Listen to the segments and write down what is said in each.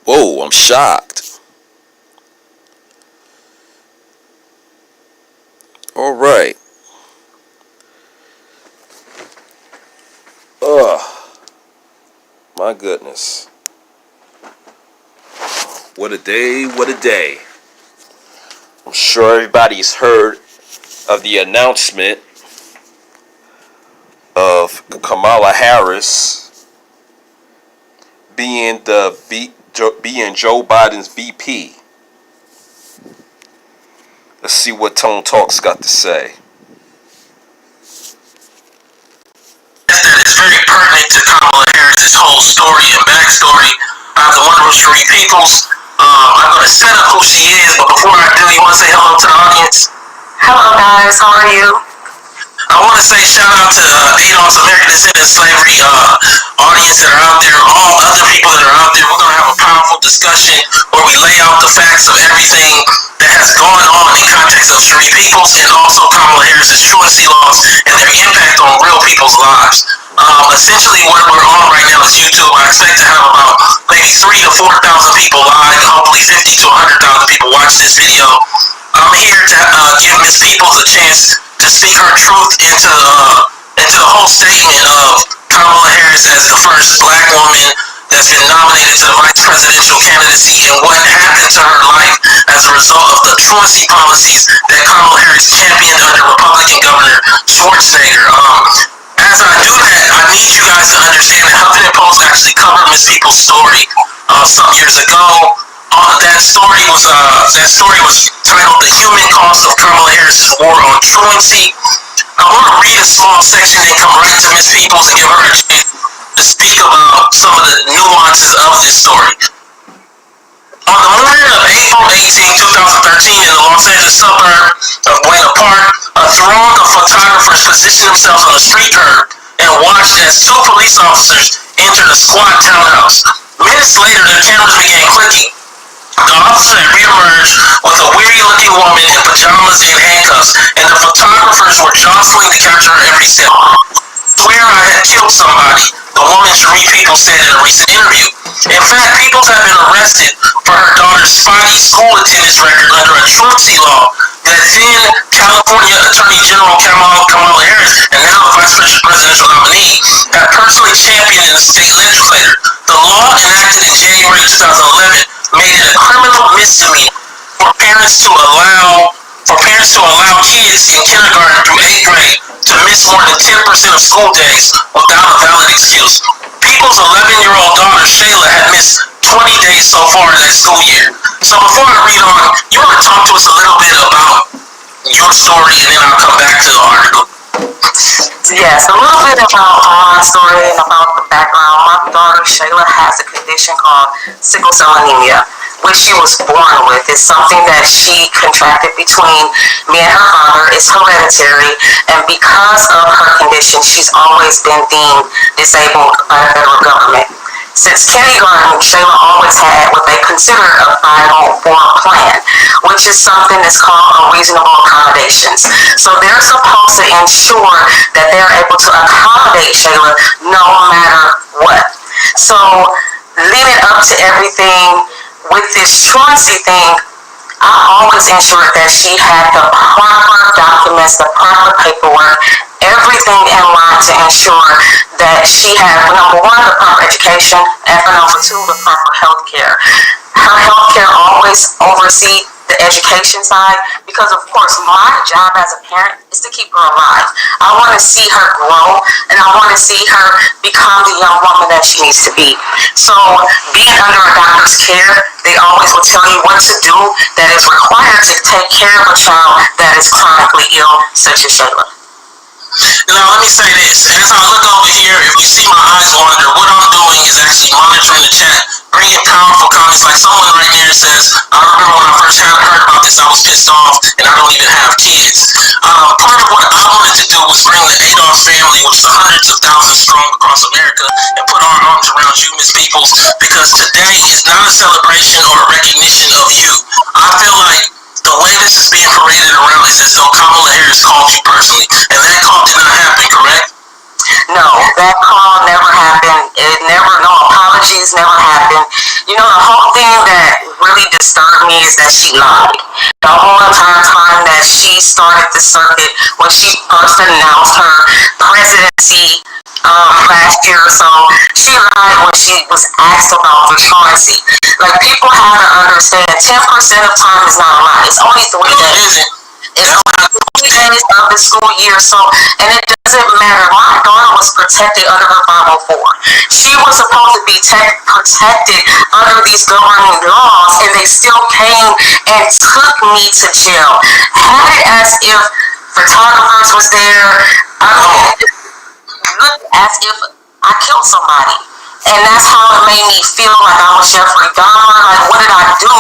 Whoa, I'm shocked. All right. Ugh. My goodness. What a day, what a day. I'm sure everybody's heard of the announcement of Kamala Harris being Joe Biden's VP. Let's see what Tone Talk's got to say. That is very pertinent to Kamala Harris's whole story and backstory. The wonderful Cherie Peoples. I'm going to set up who she is, but before I do, you want to say hello to the audience? Hello guys, how are you? I want to say shout out to Adolph's American Descendant Slavery audience that are out there, all other people that are out there. We're going to have a powerful discussion where we lay out the facts of everything that has gone on in context of Cherie Peoples and also Kamala Harris's truancy laws and their impact on real people's lives. Essentially what we're on right now is YouTube. I expect to have about maybe 3,000 to 4,000 people live, hopefully 50,000 to 100,000 people watch this video. I'm here to give Ms. Peoples a chance to speak her truth into the whole statement of Kamala Harris as the first black woman that's been nominated to the vice presidential candidacy and what happened to her life as a result of the truancy policies that Kamala Harris championed under Republican Governor Schwarzenegger. As I do that, I need you guys to understand that Huffington Post actually covered Ms. Peoples' story some years ago. That story was titled "The Human Cost of Kamala Harris's War on Truancy." I want to read a small section and come right to Ms. Peoples and give her a chance to speak about some of the nuances of this story. On the morning of April 18, 2013, in the Los Angeles suburb of Buena Park, a throng of photographers positioned themselves on the street curb and watched as two police officers entered a squat townhouse. Minutes later, their cameras began clicking. The officer had reemerged with a weary-looking woman in pajamas and handcuffs, and the photographers were jostling to capture her every step. "Swear I had killed somebody," the woman Cherie Peoples said in a recent interview. In fact, Peoples had been arrested for her daughter's spotty school attendance record under a truancy law that then California Attorney General Kamala Harris, and now the vice presidential nominee, had personally championed in the state legislature. The law, enacted in January 2011, made it a criminal misdemeanor for parents to allow kids in kindergarten through 8th grade to miss more than 10% of school days without a valid excuse. People's 11-year-old daughter Shayla had missed 20 days so far in that school year. So before I read on, you want to talk to us a little bit about your story, and then I'll come back to the article. Yes, a little bit about my story and about the background. My daughter Shayla has a condition called sickle cell anemia, which she was born with. It's something that she contracted between me and her father. It's hereditary, and because of her condition, she's always been deemed disabled by the federal government. Since kindergarten, Shayla always had what they consider a 504 plan, which is something that's called a reasonable accommodations. So they're supposed to ensure that they're able to accommodate Shayla no matter what. So leading up to everything with this truancy thing, I always ensured that she had the proper documents, the proper paperwork, everything in line to ensure that she had, number one, the proper education, and for number two, the proper health care. Her health care always oversees the education side because, of course, my job as a parent is to keep her alive. I want to see her grow, and I want to see her become the young woman that she needs to be. So being under a doctor's care, they always will tell you what to do that is required to take care of a child that is chronically ill, such as Shayla. Now, let me say this. As I look over here, if you see my eyes wander, what I'm doing is actually monitoring the chat, bringing powerful comments. Like someone right there says, I remember when I first heard about this, I was pissed off, and I don't even have kids. Part of what I wanted to do was bring the Adolph family, which is hundreds of thousands strong across America, and put our arms around you, Ms. Peoples, because today is not a celebration or a recognition of you. I feel like the way this is being paraded around is as though Kamala Harris called you personally, and that call did not happen, correct? No, that call never happened. No apologies never happened. You know, the whole thing is that she lied. The whole entire time that she started the circuit, when she first announced her presidency last year or so, she lied when she was asked about the truancy. Like, people have to understand, 10% of time is not a lie. It's only 3 days. It's only 3 days of the school year, so, and it doesn't matter. My daughter was protected under her 504. She was supposed to be protected under these governing laws, and they still came and took me to jail. Had it as if photographers was there. I mean, looked as if I killed somebody. And that's how it made me feel, like I was Jeffrey Dahmer. Like, what did I do?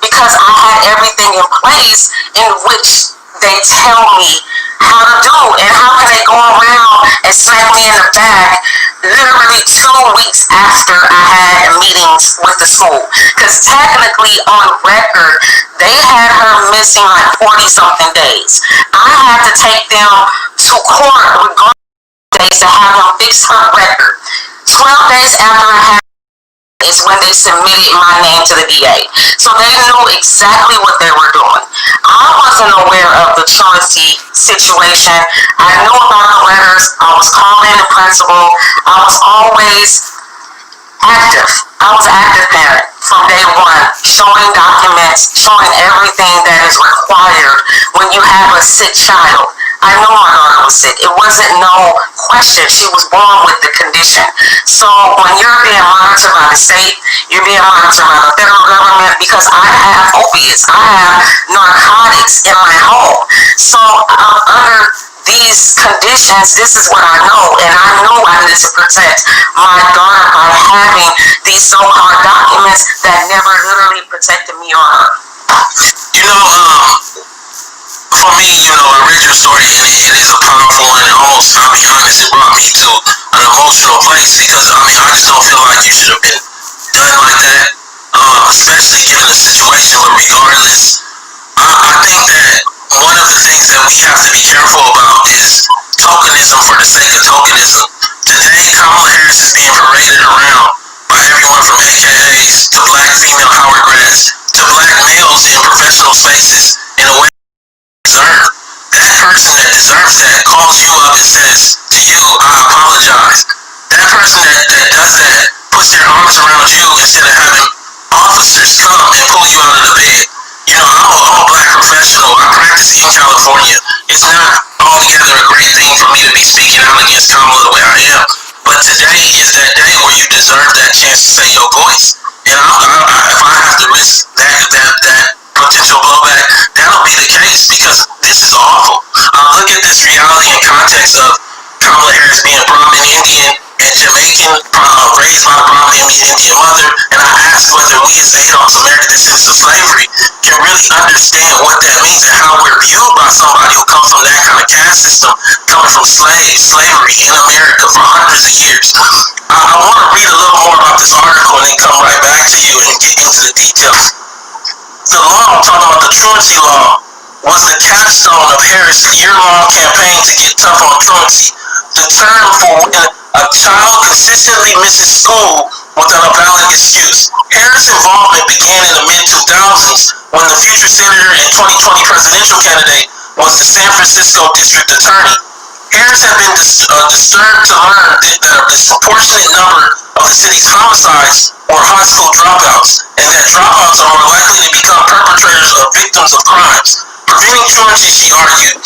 Because I had everything in place in which they tell me how to do. And how can they go around and smack me in the back literally 2 weeks after I had meetings with the school? Because technically, on record, they had her missing like 40-something days. I had to take them to court regarding days to have them fix her record. 12 days after I had is when they submitted my name to the DA. So they knew exactly what they were doing. I wasn't aware of the truancy situation. I knew about the letters. I was calling the principal. I was always active. I was an active parent from day one, showing documents, showing everything that is required when you have a sick child. I knew my daughter was sick. It wasn't no question. She was born with the condition. So when you're being monitored by the state, you're being monitored by the federal government, because I have opiates, I have narcotics in my home. So under these conditions, this is what I know, and I knew I needed to protect my daughter by having these so-called documents that never literally protected me or her. You know, for me, I read your story, and it is a powerful one, and almost, I'll be honest, it brought me to an emotional place, because, I just don't feel like you should have been done like that, especially given the situation. But regardless, I think that one of the things that we have to be careful about is tokenism for the sake of tokenism. Today, Kamala Harris is being paraded around by everyone from AKAs to black female Howard grads to black males in professional spaces in a way deserve. That person that deserves that calls you up and says to you, I apologize. That person that does that puts their arms around you instead of having officers come and pull you out of the bed. I'm a black professional. I practice in California. It's not altogether a great thing for me to be speaking out against Kamala the way I am. But today is that day where you deserve that chance to say your voice. And if I have to risk that potential blowback, that'll be the case, because this is awful. Look at this reality and context of Kamala Harris being Brahmin Indian and Jamaican, raised by a Brahmin Indian mother. And I ask whether we as adults, American descendants of slavery, can really understand what that means and how we're viewed by somebody who comes from that kind of caste system, coming from slavery in America for hundreds of years. I want to read a little more about this article and then come right back to you and get into the details. The law, I'm talking about the truancy law, was the capstone of Harris' year-long campaign to get tough on truancy. The term for when a child consistently misses school without a valid excuse. Harris' involvement began in the mid-2000s when the future senator and 2020 presidential candidate was the San Francisco district attorney. Harris had been disturbed to learn that a disproportionate number of the city's homicides were high school dropouts, and that dropouts are more likely to become perpetrators or victims of crimes. Preventing truancy, she argued,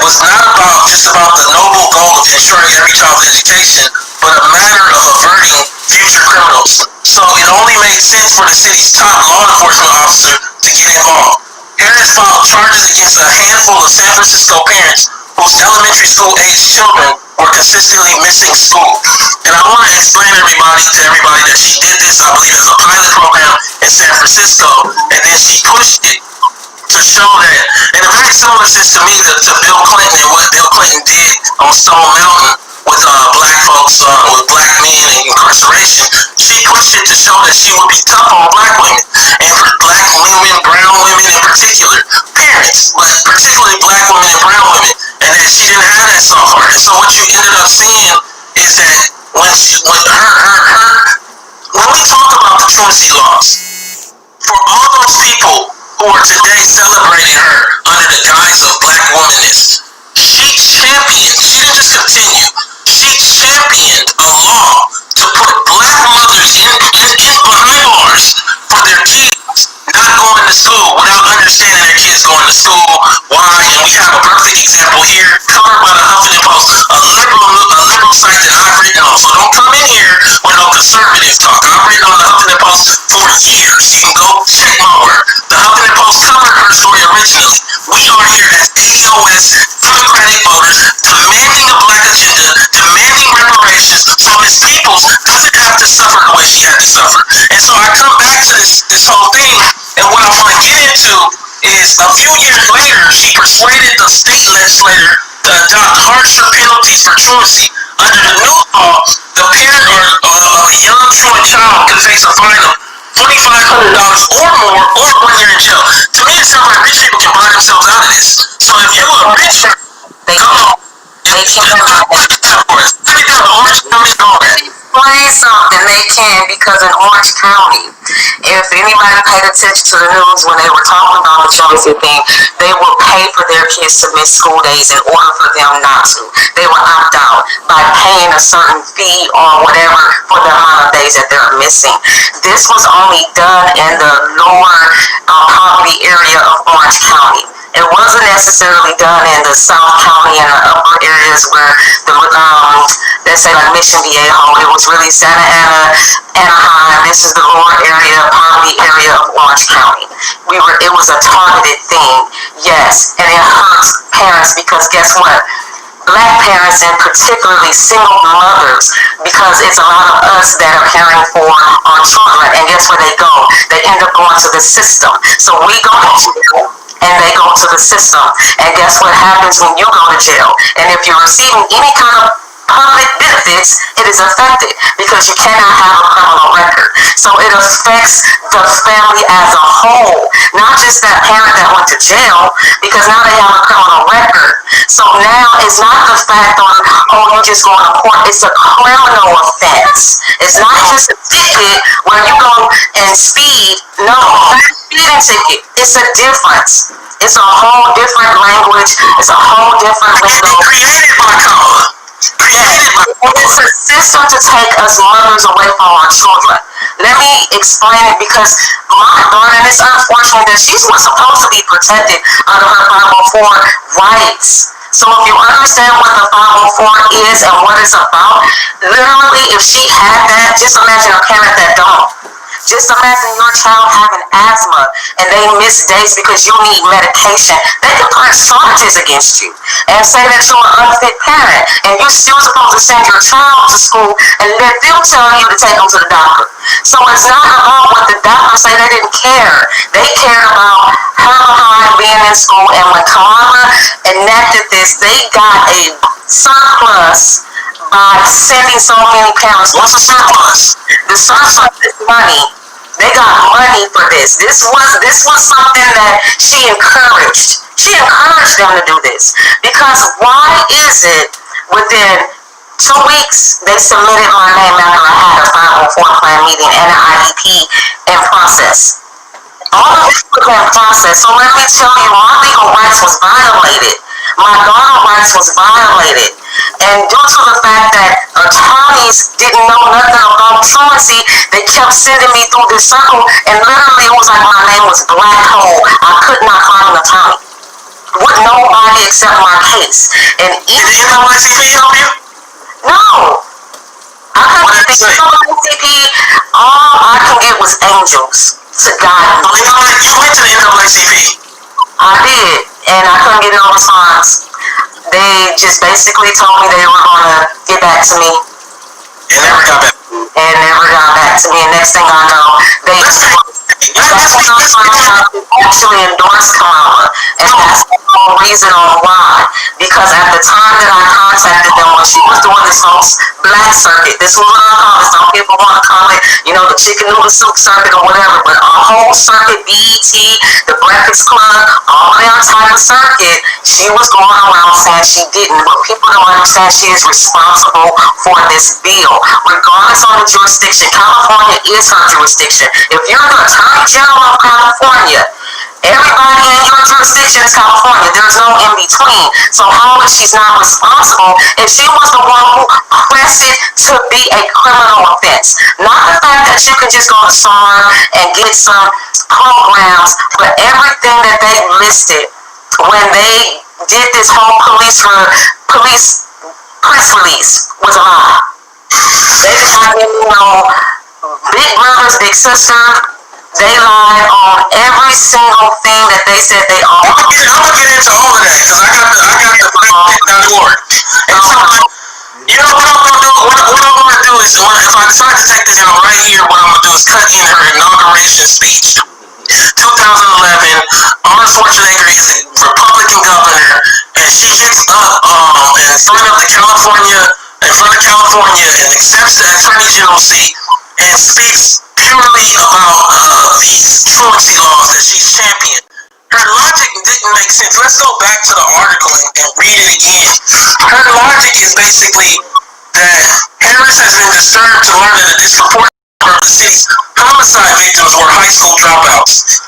was not just about the noble goal of ensuring every child's education, but a matter of averting future criminals. So it only made sense for the city's top law enforcement officer to get involved. Harris filed charges against a handful of San Francisco parents whose elementary school age children were consistently missing school. And I want to explain to everybody that she did this, I believe, as a pilot program in San Francisco, and then she pushed it to show that, in a very similar sense to me, to Bill Clinton and what Bill Clinton did on Stone Mountain with black folks, with black men and incarceration. She pushed it to show that she would be tough on black women, and black women, brown women in particular, parents, but particularly black women and brown women, and that she didn't have that soft heart. And so what you ended up seeing is that when we talk about the truancy laws, for all those people who are today celebrating her under the guise of black womanness. She championed, she didn't just continue, she championed a law to put black mothers in behind bars for their kids not going to school without understanding their kids going to school. Why? And we have a perfect example here, covered by the Huffington Post, a liberal site that I've written on. So don't come in here with no conservative talk. I've written on the Huffington Post for years. You can go check my work. The Huffington Post covered her story originally. We are here as AOS Democratic voters demanding a black agenda, demanding reparations, so Ms. Peoples doesn't have to suffer the way she had to suffer. And so I come back to this whole thing, and what I want to get into is a few years later, she persuaded the state legislature to adopt harsher penalties for truancy. Under the new law, the parent or a young truant child can face a fine of $2,500 or more, or 1 year in jail. To me, it sounds like rich people can buy themselves out of this. So if you're a rich, They explain something, they can, because in Orange County, if anybody paid attention to the news when they were talking about the truancy thing, they will pay for their kids to miss school days in order for them not to. They will opt out by paying a certain fee or whatever for the amount of days that they're missing. This was only done in the lower poverty area of Orange County. It wasn't necessarily done in the South County and the upper areas where let's say like Mission Viejo. It was really Santa Ana, Anaheim. This is the lower area, poverty area of Orange County. It was a targeted thing, yes, and it hurts parents because guess what? Black parents and particularly single mothers, because it's a lot of us that are caring for our children, and guess where they go? They end up going to the system. So we go to jail, and they go to the system. And guess what happens when you go to jail? And if you're receiving any kind of public benefits, it is affected because you cannot have a criminal record. So it affects the family as a whole, not just that parent that went to jail, because now they have a criminal record. So now it's not the fact on, oh, you just going to court. It's a criminal offense. It's not just a ticket where you go and speed. No, speeding ticket. It's a difference. It's a whole different language. It's a whole different lingo. Created by Kamala. It's a system to take us mothers away from our children. Let me explain it, because my daughter, and it's unfortunate that she's supposed to be protected under her 504 rights. So if you understand what the 504 is and what it's about, literally, if she had that, just imagine a parent that don't. Just imagine your child having asthma and they miss days because you need medication. They can press charges against you and say that you're an unfit parent, and you're still supposed to send your child to school and let them tell you to take them to the doctor. So it's not about what the doctors say. They didn't care. They cared about her behind being in school, and when Kamala enacted this, they got a surplus by sending so many parents. What's the surplus? The surplus is money. They got money for this. This was something that she encouraged. She encouraged them to do this. Because why is it within 2 weeks they submitted my name after I had a 504 plan meeting and an IEP in process? All of this was in process. So let me tell you, my legal rights was violated. My daughter's rights was violated. And due to the fact that attorneys didn't know nothing about truancy, they kept sending me through this circle, and literally it was like my name was black hole. I could not find an attorney. With nobody except my case. And Did the NAACP help you? no. I couldn't get NAACP. All I could get was angels to guide me. You went to the NAACP. I did, and I couldn't get no response. They just basically told me they were going to get back to me. And never got back. And never got back to me. And next thing I know, they actually endorsed Kamala. And that's the whole reason on why. Because at the time that I contacted them, when she was doing this whole black circuit, this was what I call it. Some people want to call it, the chicken noodle soup circuit or whatever. But a whole circuit, BET, the Breakfast Club, all of them type of circuit, she was going around saying she didn't. But people don't understand she is responsible for this bill. Regardless of the jurisdiction, California is her jurisdiction. If you're the Attorney General of California, Everybody in your jurisdiction is California. There's no in between. So how is she's not responsible if she was the one who pressed it to be a criminal offense? Not the fact that you can just go to SAR and get some programs, but everything that they listed when they did this whole police press release was a lie. They did not give me no big brothers, big sister. They lied on every single thing that they said they owned. I'm gonna get into all of that because I got the board. And so, you know what I'm gonna do? What I'm gonna do is, if I decide to take this out right here, what I'm gonna do is cut in her inauguration speech. 2011, Arnold Schwarzenegger is a Republican governor, and she gets up in front of California and accepts the Attorney General seat and speaks purely about these truancy laws that she's championed. Her logic didn't make sense. Let's go back to the article and read it again. Her logic is basically that Harris has been disturbed to learn that a disproportionate number of the city's homicide victims were high school dropouts.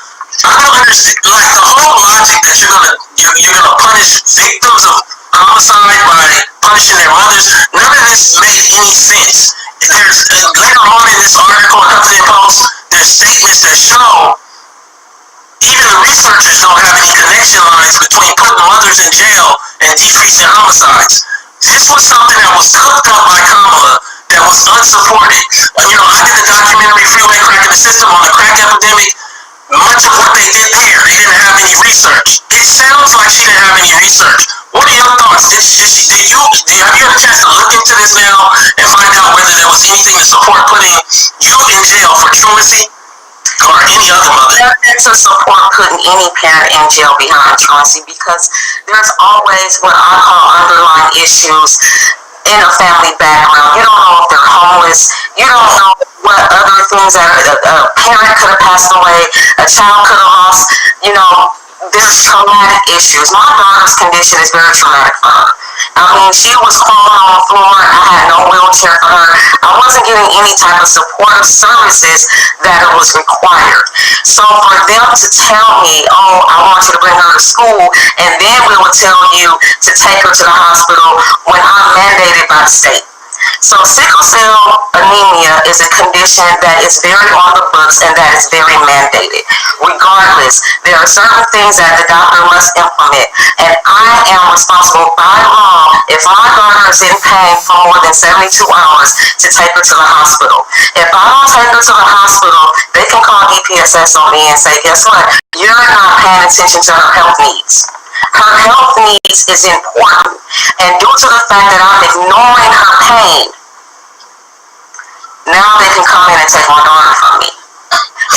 I don't understand, like the whole logic that you're gonna punish victims of homicide by punishing their mothers. None of this made any sense. There's later on in this article in Huffington Post, there's statements that show even the researchers don't have any connection lines between putting mothers in jail and decreasing homicides. This was something that was cooked up by Kamala that was unsupported. I did the documentary Freeway Crack in the System on the crack epidemic. Much of what they did there, they didn't have any research. It sounds like she didn't have any research. What are your thoughts? Have you had a chance to look into this now and find out whether there was anything to support putting you in jail for truancy? Or any other mother? Nothing to support putting any parent in jail behind truancy, because there's always what I call underlying issues in a family background. You don't know if they're homeless. You don't know what other things that a parent could have passed away, a child could have lost. There's traumatic issues. My daughter's condition is very traumatic for her. I mean, she was crawling on the floor. I had no wheelchair for her. I wasn't getting any type of supportive services that was required. So for them to tell me, oh, I want you to bring her to school, and then we will tell you to take her to the hospital when I'm mandated by the state. So sickle cell anemia is a condition that is very on the books and that is very mandated. Regardless, there are certain things that the doctor must implement, and I am responsible by law if my daughter is in pain for more than 72 hours to take her to the hospital. If I don't take her to the hospital, they can call DPSS on me and say, guess what? You're not paying attention to her health needs. Her health needs is important, and due to the fact that I'm ignoring her pain, now they can come in and take my daughter from me.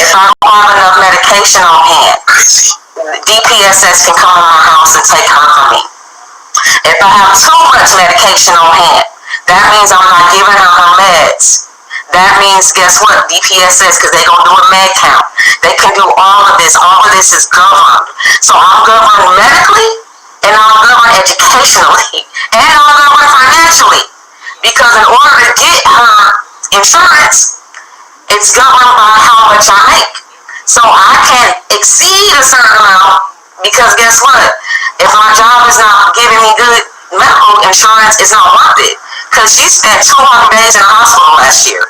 If I don't have enough medication on hand, DPSS can come in my house and take her from me. If I have too much medication on hand, that means I'm not giving her her meds. That means, guess what? DPSS, because they're going to do a med count. They can do all of this. All of this is governed. So I'm governed medically, and I'm governed educationally, and I'm governed financially. Because in order to get her insurance, it's governed by how much I make. So I can't exceed a certain amount, because guess what? If my job is not giving me good medical insurance, it's not worth it. Because she spent 200 days in the hospital last year.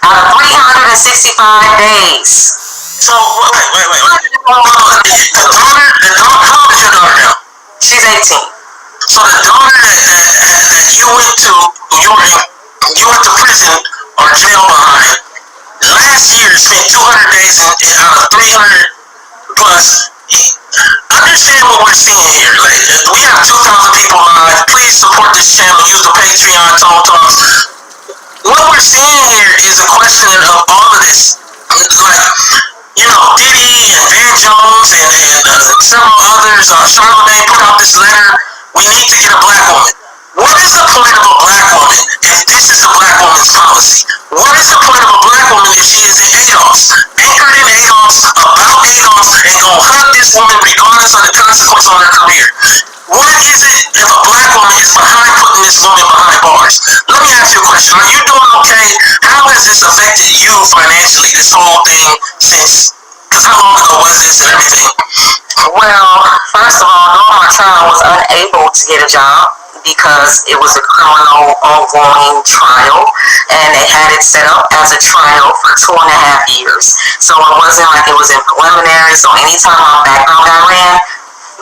Out of 365 days. So, wait. The daughter, how old is your daughter now? She's 18. So the daughter that you went to prison or jail behind, last year spent 200 days out of 300 plus. Understand what we're seeing here. We have 2,000 people live. Please support this channel. Use the Patreon, Tone Talks. What we're seeing here is a question of all of this. Diddy and Van Jones and several others, Charlamagne put out this letter. We need to get a black woman. What is the point of a black woman if this is a black woman's policy? What is the point of a black woman if she is in ADOS, anchored in ADOS, about ADOS, and gonna hug this woman regardless of the consequence on her career? What is it if a black woman is behind putting this woman behind bars? Let me ask you a question. Are you doing okay? How has this affected you financially, this whole thing, since Because how long ago was this and everything? Well, first of all, during my trial, I was unable to get a job because it was a criminal ongoing trial, and they had it set up as a trial for 2.5 years. So it wasn't like it was in preliminary. So anytime my background got ran,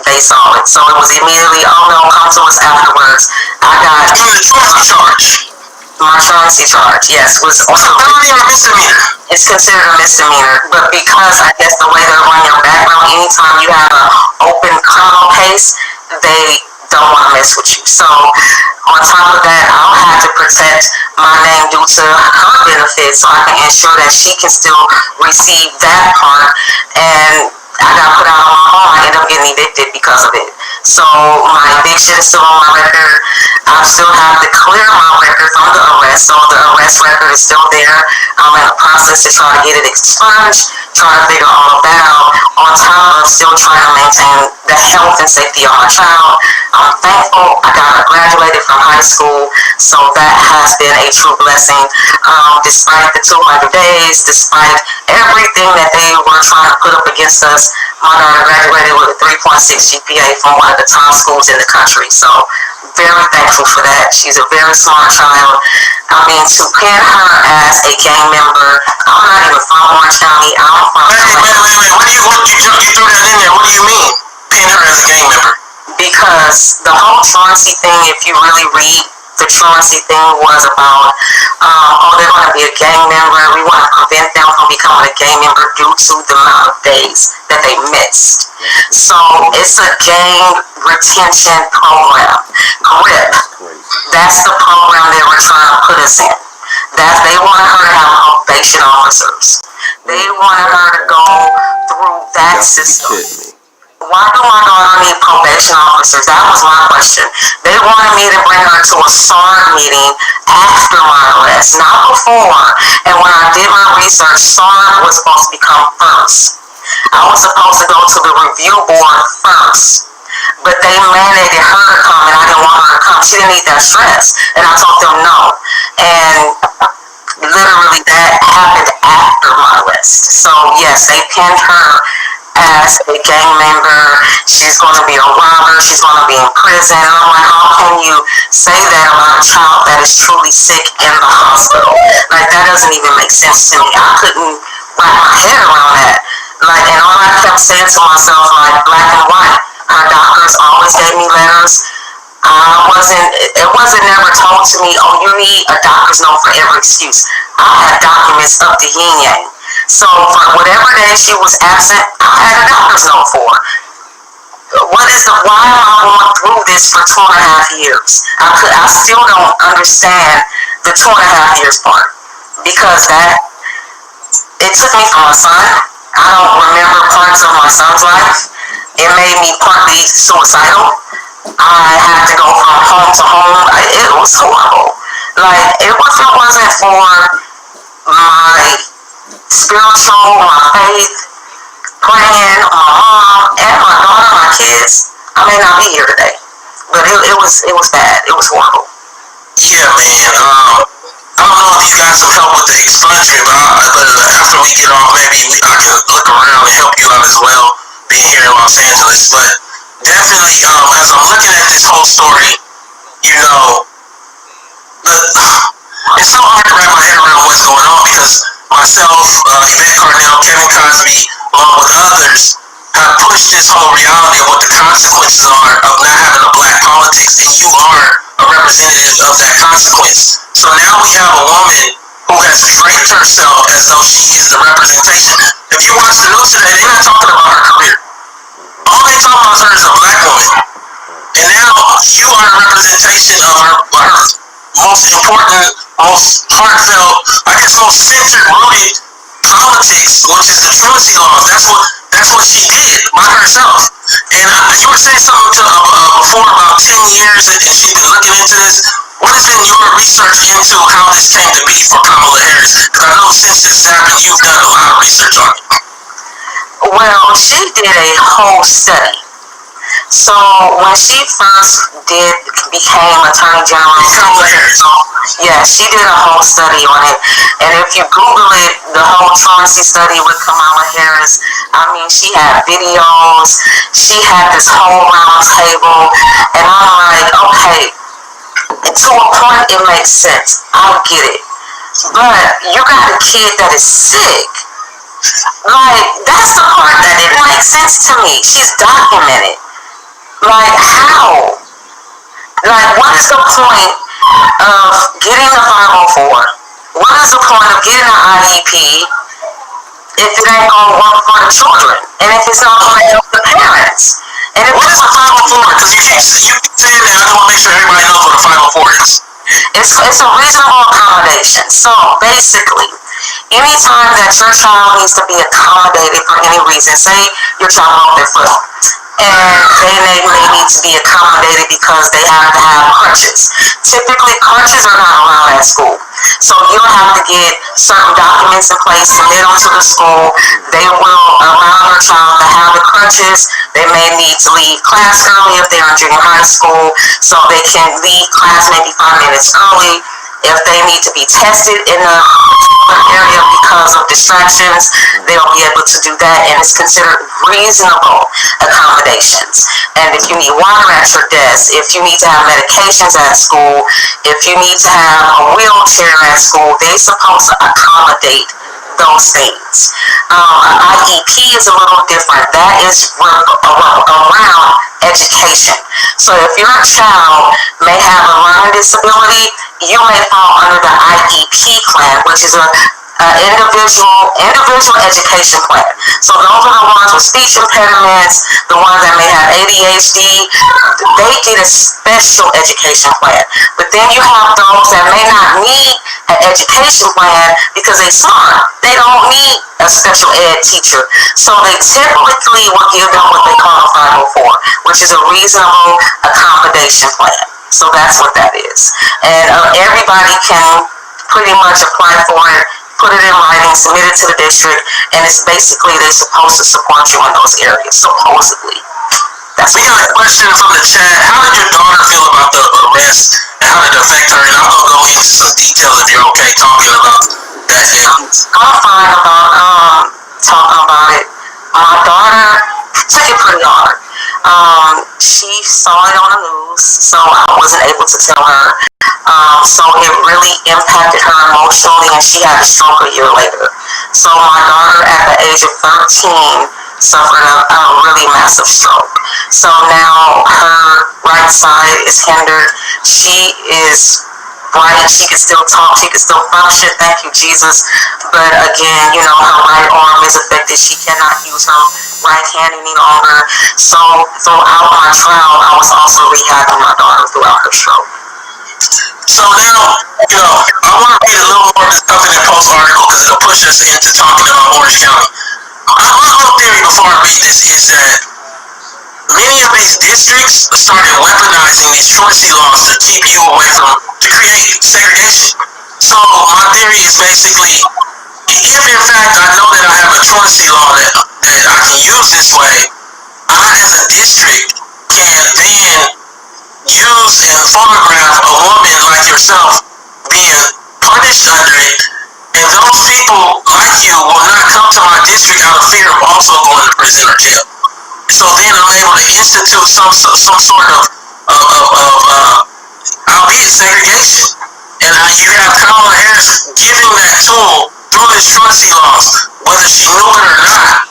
they saw it. So it was immediately, oh no, come to us afterwards. I got And the truancy charge. my truancy charge, yes, was Was a felony or a misdemeanor? it's considered a misdemeanor, but because I guess the way they run your background, anytime you have an open criminal case, they don't want to mess with you. So on top of that, I'll have to protect my name due to her benefits, so I can ensure that she can still receive that part. And I got put out on my own. I ended up getting evicted because of it. So my eviction is still on my record. I still have to clear my record from the arrest. So the arrest record is still there. I'm in the process to try to get it expunged, try to figure all of that out, on top of still trying to maintain the health and safety of my child. I'm thankful I graduated from high school, so that has been a true blessing. Despite the 200 days, despite everything that they were trying to put up against us, my daughter graduated with a 3.6 GPA from one of the top schools in the country. So very thankful for that. She's a very smart child. I mean, to pin her as a gang member, I'm not even from Orange County. I'm from Wait. You threw that in there. What do you mean? Pin her as a gang member? Because the whole truancy thing, if you really read, the truancy thing was about, they're going to be a gang member. We want to prevent them from becoming a gang member due to the amount of days that they missed. So it's a gang retention program. GRIP. That's the program they were trying to put us in. That they wanted her to have probation officers. They wanted her to go through that system. Why do my daughter need probation officers? That was my question. They wanted me to bring her to a SARD meeting after my arrest, not before. And when I did my research, SARD was supposed to become first. I was supposed to go to the review board first. But they mandated her to come, and I didn't want her to come. She didn't need that stress. And I told them no. And literally that happened after my arrest. So yes, they pinned her as a gang member. She's going to be a robber. She's going to be in prison. And I'm like, how can you say that about a child that is truly sick in the hospital? Like, that doesn't even make sense to me. I couldn't wrap my head around that. Like, and all I kept saying to myself, like, black and white. Her doctors always gave me letters. It wasn't never told to me, oh, you need a doctor's note for every excuse. I had documents up to yin yang. So for whatever day she was absent, I had a doctor's note for her. Why am I going through this for 2.5 years? I still don't understand the 2.5 years part. Because it took me from my son. I don't remember parts of my son's life. It made me partly suicidal. I had to go from home to home. It was horrible. Like, if it wasn't for my spiritual, my faith, praying, my mom, and my daughter, my kids, I may not be here today. But it was bad. It was horrible. Yeah, man. I don't know if you got some help with the expungement, but after we get off, maybe I can look around and help you out as well, being here in Los Angeles. But definitely, as I'm looking at this whole story, you know, it's so hard to wrap my head around what's going on because myself, Yvette Carnell, Kevin Cosby, along with others, have pushed this whole reality of what the consequences are of not having a black politics, and you are a representative of that consequence. So now we have a woman who has framed herself as though she is the representation. If you watch the news today, they're not talking about her career. All they talk about her is a black woman. And now you are a representation of her most important, most heartfelt, I guess most centered, rooted politics, which is the truancy laws. That's what she did by herself. And you were saying something before about 10 years, and she's been looking into this. What has been your research into how this came to be for Kamala Harris? Because I know since this happened, you've done a lot of research on it. Well, she did a whole study. So when she first became Attorney General, yeah, she did a whole study on it. And if you Google it, the whole truancy study with Kamala Harris, I mean, she had videos, she had this whole round table, and I'm like, okay, to a point it makes sense. I get it. But you got a kid that is sick. Like, that's the part that didn't make sense to me. She's documented. Like, how? Like, what is the point of getting a 504? What is the point of getting an IEP if it ain't gonna work for the children? And if it's not gonna help the parents? And if What is a 504? Because you keep saying that. I just want to make sure everybody knows what a 504 is. it's a reasonable accommodation. So basically, anytime that your child needs to be accommodated for any reason, say your child broke their foot, and they may need to be accommodated because they have to have crutches. Typically, crutches are not allowed at school. So you'll have to get certain documents in place, submit them to the school. They will allow your child to have the crutches. They may need to leave class early if they're in junior high school, so they can leave class maybe 5 minutes early. If they need to be tested in a particular area because of distractions, they'll be able to do that, and it's considered reasonable accommodations. And if you need water at your desk, if you need to have medications at school, if you need to have a wheelchair at school, they're supposed to accommodate those things. An IEP is a little different. That is around education. So if your child may have a learning disability, you may fall under the IEP plan, which is a individual education plan. So those are the ones with speech impediments, the ones that may have ADHD, they get a special education plan. But then you have those that may not need an education plan because they're smart. They don't need a special ed teacher. So they typically will give them what they call a 504, which is a reasonable accommodation plan. So that's what that is. And everybody can pretty much apply for it, put it in writing, submit it to the district, and it's basically they're supposed to support you in those areas, supposedly. We got a question from the chat. How did your daughter feel about the arrest, and how did it affect her? And I'm going to go into some details if you're okay talking about that now. I'm fine about talking about it. My daughter took it pretty hard. She saw it on the news, so I wasn't able to tell her. So it really impacted her emotionally, and she had a stroke a year later. So my daughter, at the age of 13, suffered a really massive stroke. So now her right side is hindered. She is bright, she can still talk, she can still function, thank you Jesus. But again, you know, her right arm is affected, she cannot use her right hand any longer. So throughout my trial, I was also rehabbing my daughter throughout her stroke. So now, you know, I want to read a little more of this Huffington Post article because it'll push us into talking about Orange County. My whole theory before I read this is that many of these districts started weaponizing these truancy laws to keep you away from, to create segregation. So my theory is basically, if in fact I know that I have a truancy law that I can use this way, I as a district can then use and photograph a woman like yourself being punished under it, and those people like you will not come to my district out of fear of also going to prison or jail. So then I'm able to institute some sort of albeit segregation. And you have Kamala Harris giving that tool through this truancy laws, whether she knew it or not.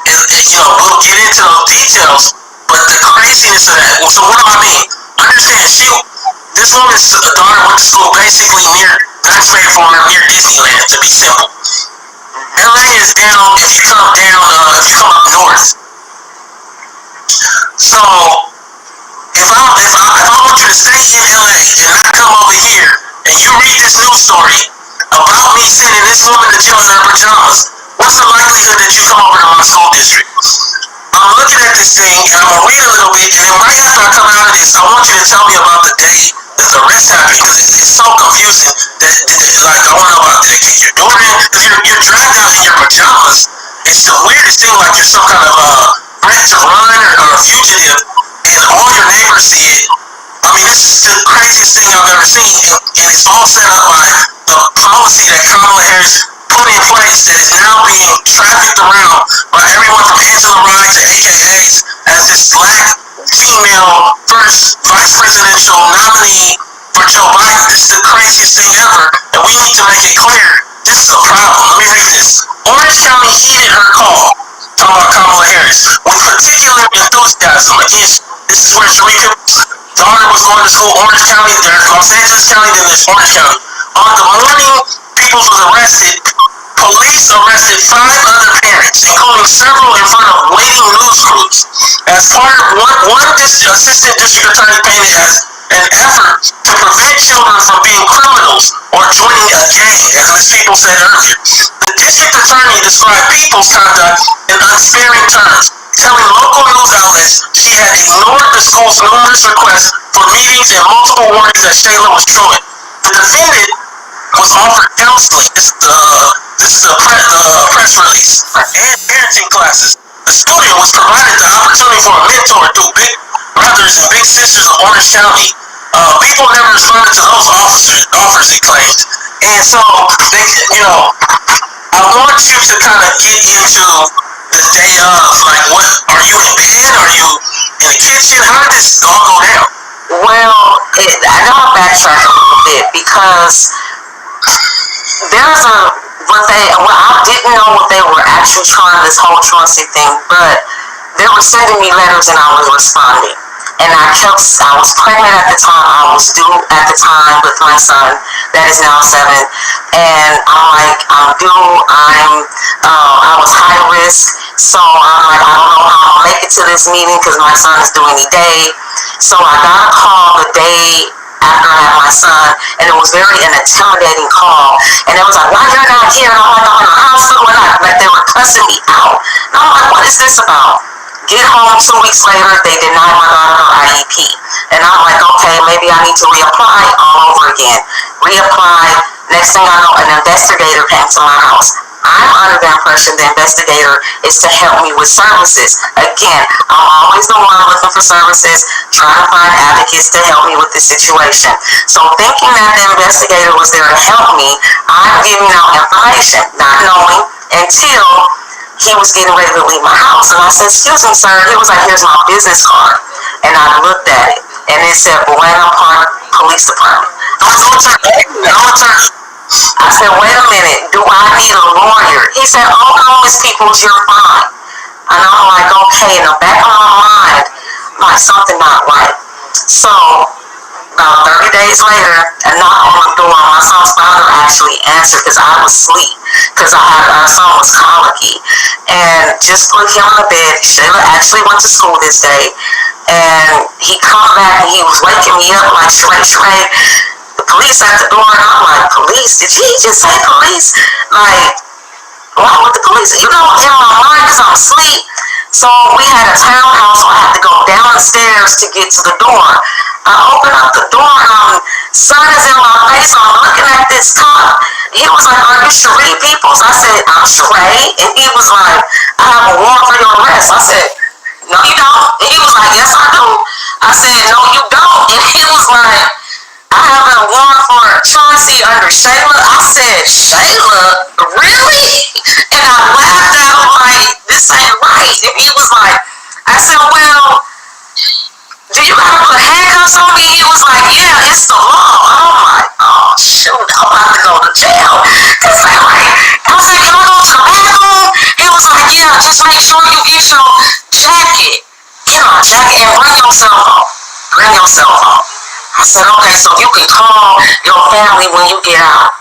And you know, we'll get into those details, but the craziness of that. So what do I mean? Understand, this woman's daughter went to school basically near, not straight farm, near Disneyland, to be simple. LA is down, if you come up north. So, if I want you to stay in LA and not come over here, and you read this news story about me sending this woman to jail in her pajamas, what's the likelihood that you come over to my school district? I'm looking at this thing, and I'm going to read a little bit, and then right after I come out of this, I want you to tell me about the day that the arrest happened, because it's so confusing that like, I want to know about, did they kick your door in? Because you're dragged out in your pajamas. It's the weirdest thing, like you're some kind of threat to run or a fugitive, seen, and it's all set up by the policy that Kamala Harris put in place that is now being trafficked around by everyone from Angela Rye to AKAs as this black female first vice presidential nominee for Joe Biden. This is the craziest thing ever, and we need to make it clear. This is a problem. Let me read this. Orange County heeded her call, talking about Kamala Harris, with particular enthusiasm. Again, this is where Sharika's daughter was going to school, Orange County, there's Los Angeles County, then there's Orange County. On the morning Peoples was arrested, police arrested 5 other parents, including several in front of waiting news crews. As part of one assistant district attorney painted as an effort to prevent children from being criminals or joining a gang, as Ms. People said earlier. The district attorney described Peoples' conduct in unsparing terms, telling local news outlets she had ignored the school's numerous requests for meetings and multiple warnings that Shayla was truant. The defendant was offered counseling. This is the press release and parenting classes. The student was provided the opportunity for a mentor through Big Brothers and Big Sisters of Orange County. People never responded to those offers, it claimed. And so, I want you to kind of get into the day of, like, what, are you in bed? Are you in the kitchen? How did this all go down? Well, I gotta backtrack a little bit because there's I didn't know what they were actually trying, this whole truancy thing, but they were sending me letters and I was responding. And I was pregnant at the time, I was due at the time with my son, that is now 7, and I'm like, I'm due, I was high risk, so I'm like, I don't know how I'll make it to this meeting because my son is due any day. So I got a call the day after I had my son, and it was very an intimidating call, and it was like, why you're not here? And I'm like, I'm in the hospital, and like they were cussing me out, and I'm like, what is this about? Get home 2 weeks later, they denied my daughter her IEP. And I'm like, okay, maybe I need to reapply all over again. Reapply. Next thing I know, an investigator came to my house. I'm under the impression the investigator is to help me with services. Again, I'm always the one looking for services, trying to find advocates to help me with this situation. So thinking that the investigator was there to help me, I'm giving out information, not knowing until he was getting ready to leave my house. And I said, excuse me, sir. He was like, here's my business card. And I looked at it, and it said Buena Park Police Department. No attorney. I said, wait a minute, do I need a lawyer? He said, oh no, Miss Peoples, you're fine. And I'm like, okay, in the back of my mind, like something not right. So about 30 days later, a knock on the door. My son's father actually answered because I was asleep, because our son was colicky, and just put him in the bed. Shayla actually went to school this day, and he come back and he was waking me up like, Sheree, the police at the door. And I'm like, police? Did he just say police? Like, why would the police? In my mind, because I'm asleep. So we had a townhouse, so I had to go downstairs to get to the door. I opened up the door and sun is in my face. I'm looking at this cop. He was like, are you Sheree Peoples? I said, I'm Sheree. And he was like, I have a warrant for your arrest. I said, no you don't. And he was like, yes I do. I said, no you don't. And he was like, I have a warrant for truancy under Shayla. I said, Shayla? Really? And I laughed at him like, this ain't right. And he was like, I said, well, do you gotta put handcuffs on me? He was like, yeah, it's the law. I'm like, oh shoot, I'm about to go to jail. Cause I was like, can I go to the bathroom? He was like, yeah, just make sure you get your jacket. Get on a jacket and bring your cell phone. Bring your cell phone. I said, okay, so you can call your family when you get out.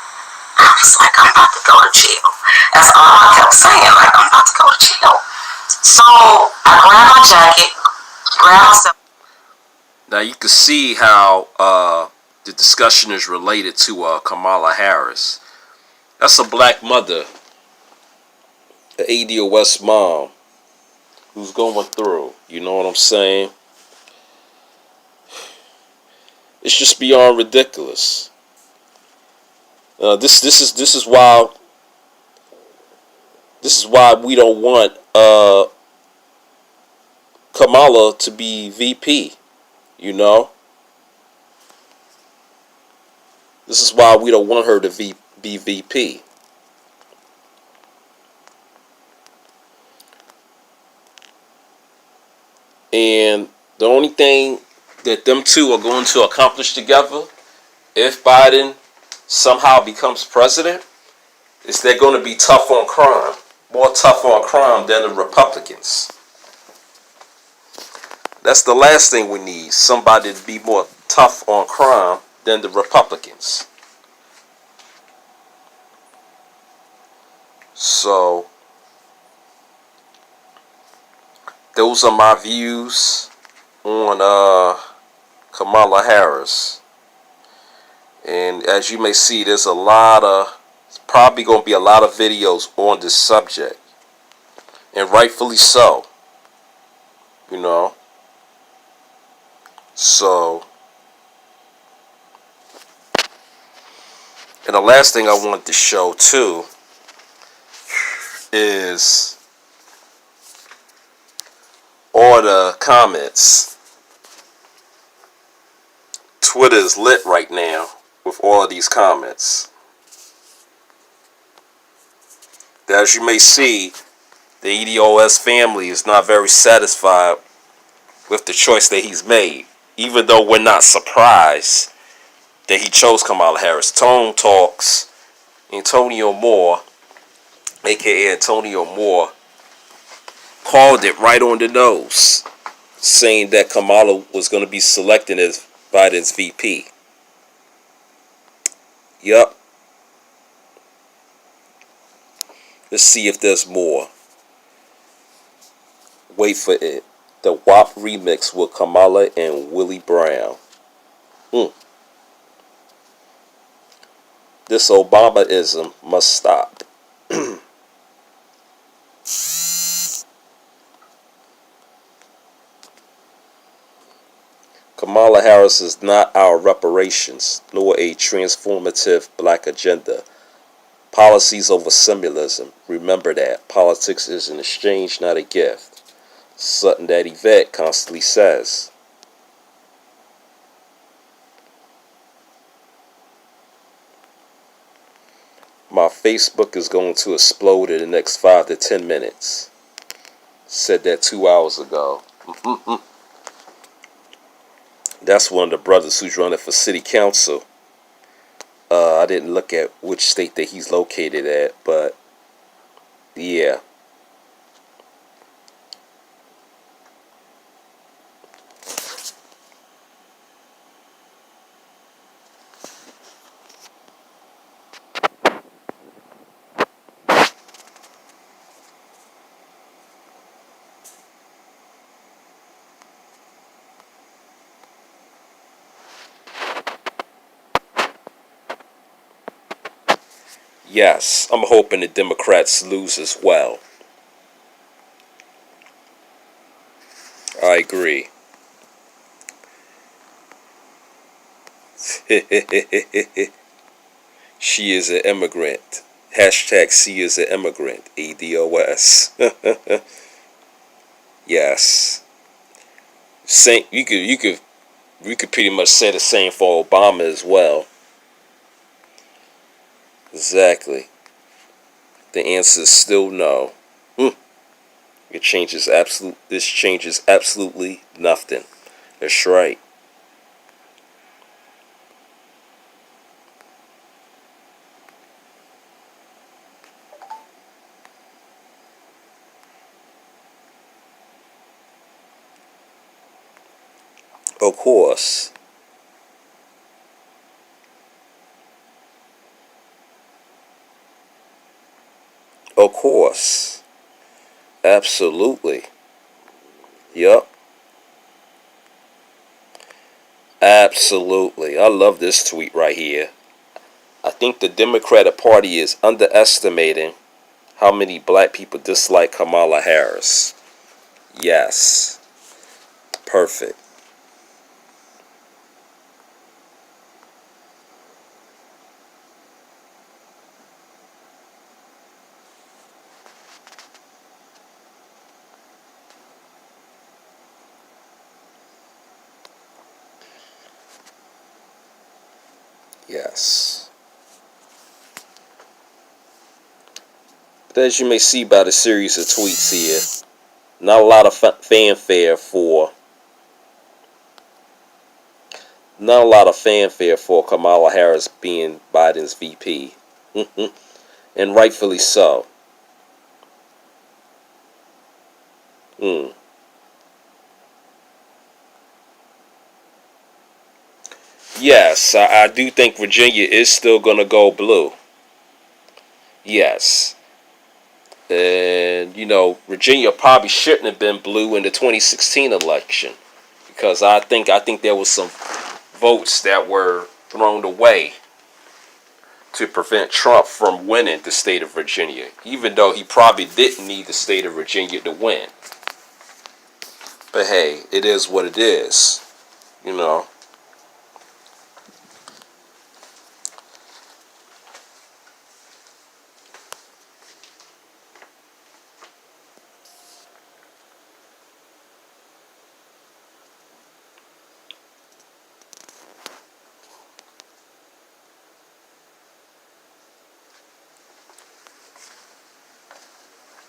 I was like, I'm about to go to jail. That's all I kept saying, like, I'm about to go to jail. So I grabbed my jacket, grabbed my cell phone. Now you can see how the discussion is related to Kamala Harris. That's a black mother, an ADOS mom, who's going through. You know what I'm saying? It's just beyond ridiculous. This is why we don't want Kamala to be VP. You know, This is why we don't want her to be VP. And the only thing that them two are going to accomplish together, if Biden somehow becomes president, is they're going to be tough on crime. More tough on crime than the Republicans. That's the last thing we need. Somebody to be more tough on crime than the Republicans. So, those are my views on Kamala Harris. And as you may see, there's probably going to be a lot of videos on this subject. And rightfully so. You know. So, and the last thing I wanted to show too is all the comments. Twitter is lit right now with all of these comments. As you may see, the EDOS family is not very satisfied with the choice that he's made, even though we're not surprised that he chose Kamala Harris. Tone Talks, Antonio Moore, aka Antonio Moore, called it right on the nose, saying that Kamala was going to be selected as Biden's VP. Yup. Let's see if there's more. Wait for it. The WAP remix with Kamala and Willie Brown. This Obamaism must stop. Kamala Harris is not our reparations, nor a transformative black agenda. Policies over symbolism. Remember that. Politics is an exchange, not a gift. Something that Yvette constantly says. My Facebook is going to explode in the next 5 to 10 minutes. Said that 2 hours ago. That's one of the brothers who's running for city council. I didn't look at which state that he's located at, but yeah. Yes, I'm hoping the Democrats lose as well. I agree. She is an immigrant. Hashtag she is an immigrant. ADOS. Yes. Same. We could pretty much say the same for Obama as well. Exactly. The answer is still no. This changes absolutely nothing. That's right. Of course. Of course. Absolutely. Yup. Absolutely. I love this tweet right here. I think the Democratic Party is underestimating how many black people dislike Kamala Harris. Yes. Perfect. Yes. But as you may see by the series of tweets here, not a lot of fanfare for Kamala Harris being Biden's VP. And rightfully so. Yes, I do think Virginia is still going to go blue. Yes. And, Virginia probably shouldn't have been blue in the 2016 election. Because I think there was some votes that were thrown away to prevent Trump from winning the state of Virginia, even though he probably didn't need the state of Virginia to win. But hey, it is what it is, you know.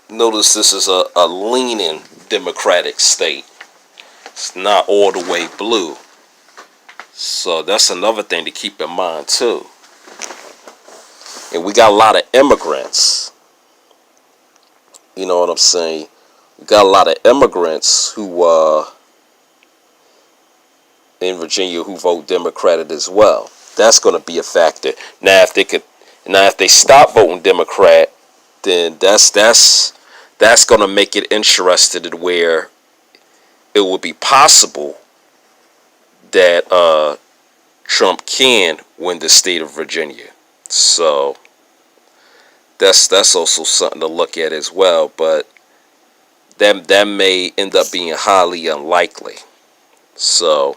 Notice this is a leaning Democratic state. It's not all the way blue. So that's another thing to keep in mind too. And we got a lot of immigrants. You know what I'm saying? We got a lot of immigrants who in Virginia who vote Democratic as well. That's going to be a factor. Now if they stop voting Democrat, then that's going to make it interesting where it will be possible that Trump can win the state of Virginia. So that's also something to look at as well, but that may end up being highly unlikely. So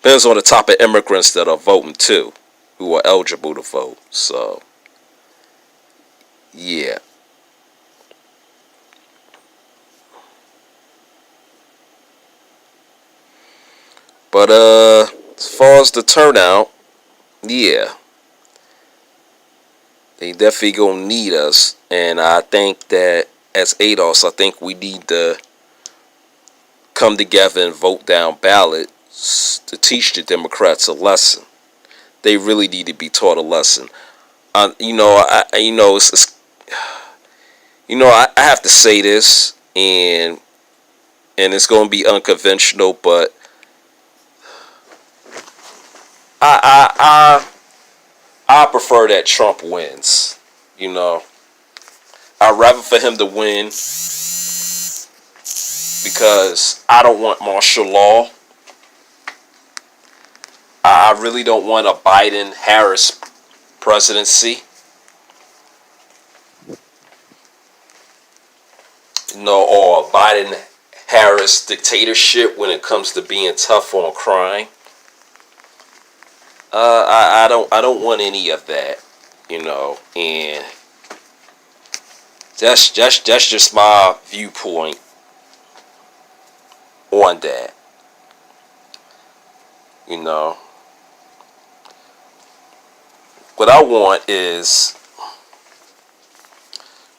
depends on the type of immigrants that are voting too, who are eligible to vote. So yeah. But as far as the turnout, yeah, they definitely gonna need us, and I think that as ADOS, I think we need to come together and vote down ballots to teach the Democrats a lesson. They really need to be taught a lesson. I have to say this, and it's gonna be unconventional, but I prefer that Trump wins. I'd rather for him to win because I don't want martial law. I really don't want a Biden-Harris presidency. Or a Biden-Harris dictatorship when it comes to being tough on crime. I don't want any of that, and that's just my viewpoint on that, What I want is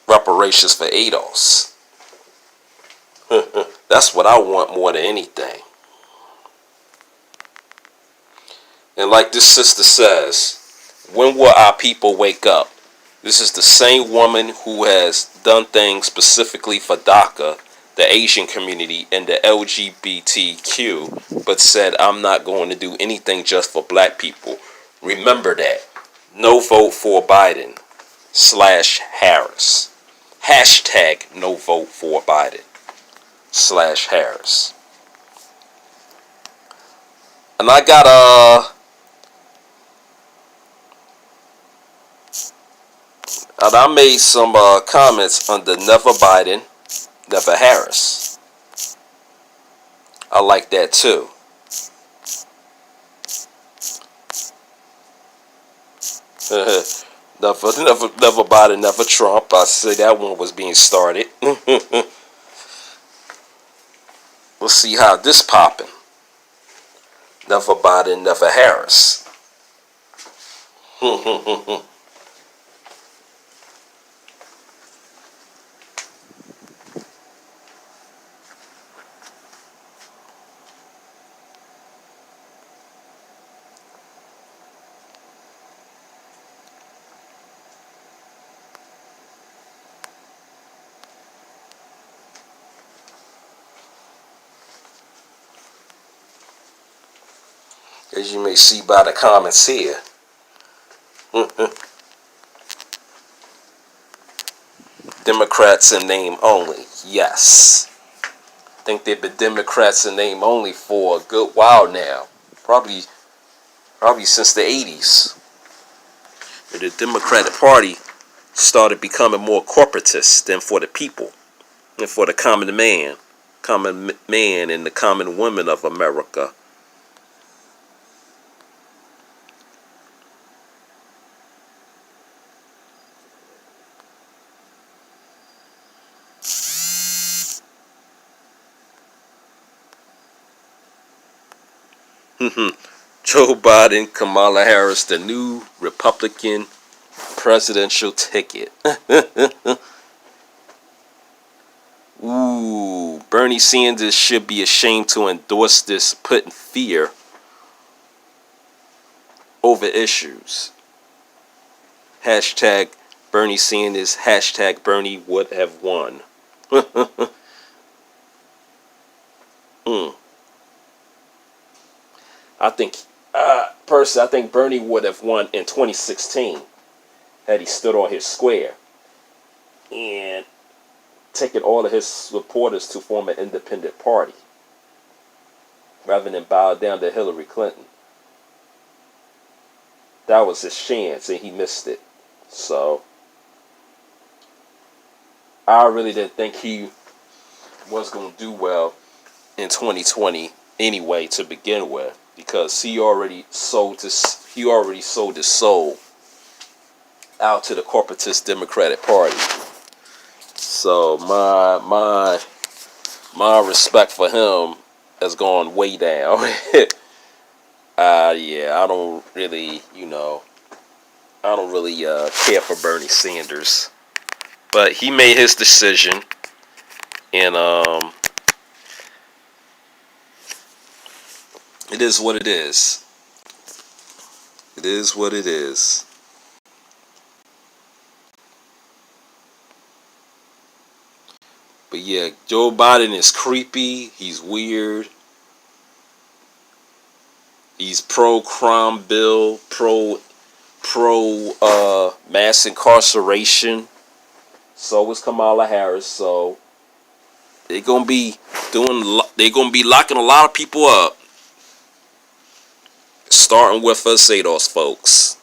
reparations for ADOS. That's what I want more than anything. And like this sister says, when will our people wake up? This is the same woman who has done things specifically for DACA, the Asian community, and the LGBTQ, but said, I'm not going to do anything just for black people. Remember that. No vote for Biden / Harris. Hashtag no vote for Biden / Harris. And I got and I made some comments under never Biden, never Harris. I like that too. Never Biden, never Trump. I say that one was being started. We'll see how this popping. Never Biden, never Harris. As you may see by the comments here. Democrats in name only. Yes. I think they've been Democrats in name only for a good while now. Probably since the 80s. The Democratic Party started becoming more corporatist than for the people and for the common man and the common women of America. Joe Biden, Kamala Harris, the new Republican presidential ticket. Ooh, Bernie Sanders should be ashamed to endorse this, putting fear over issues. Hashtag Bernie Sanders, hashtag Bernie would have won. I think, personally, I think Bernie would have won in 2016 had he stood on his square and taken all of his supporters to form an independent party rather than bow down to Hillary Clinton. That was his chance and he missed it. So I really didn't think he was going to do well in 2020 anyway to begin with, because he already sold his soul out to the corporatist Democratic Party. So my respect for him has gone way down. Yeah, I don't really care for Bernie Sanders, but he made his decision, and it is what it is. It is what it is. But yeah, Joe Biden is creepy. He's weird. He's pro crime bill, pro mass incarceration. So is Kamala Harris. So they're gonna be locking a lot of people up, starting with us ADOS folks.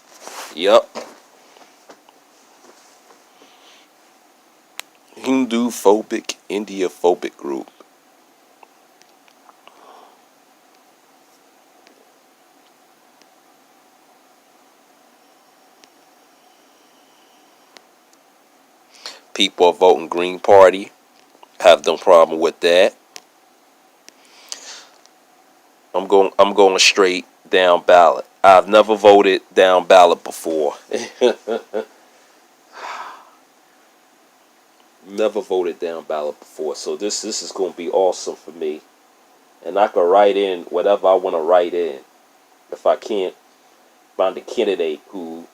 Yep. Hindu phobic, India phobic group. People are voting Green Party. Have no problem with that. I'm going straight down ballot. I've never voted down ballot before. Never voted down ballot before. So this is going to be awesome for me. And I can write in whatever I want to write in. If I can't find a candidate who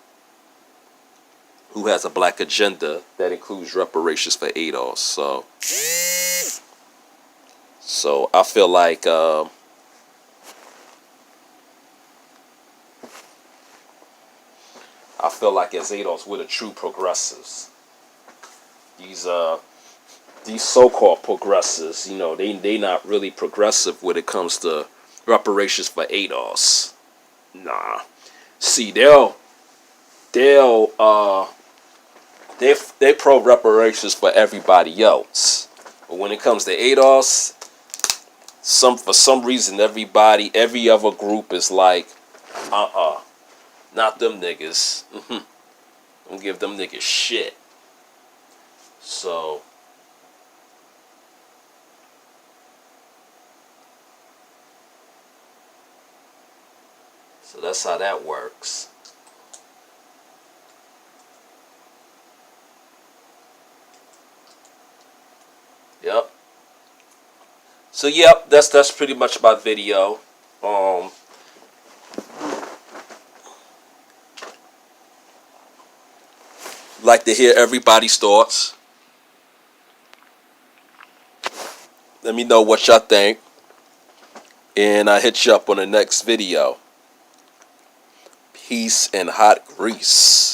has a black agenda that includes reparations for ADOS. So I feel like as ADOS, we're the true progressives. These so-called progressives, they not really progressive when it comes to reparations for ADOS. Nah. See, they're pro reparations for everybody else, but when it comes to ADOS, for some reason every other group is like, not them niggas. Don't give them niggas shit. So that's how that works. So yep, that's pretty much my video. Like to hear everybody's thoughts. Let me know what y'all think. And I hit you up on the next video. Peace and hot grease.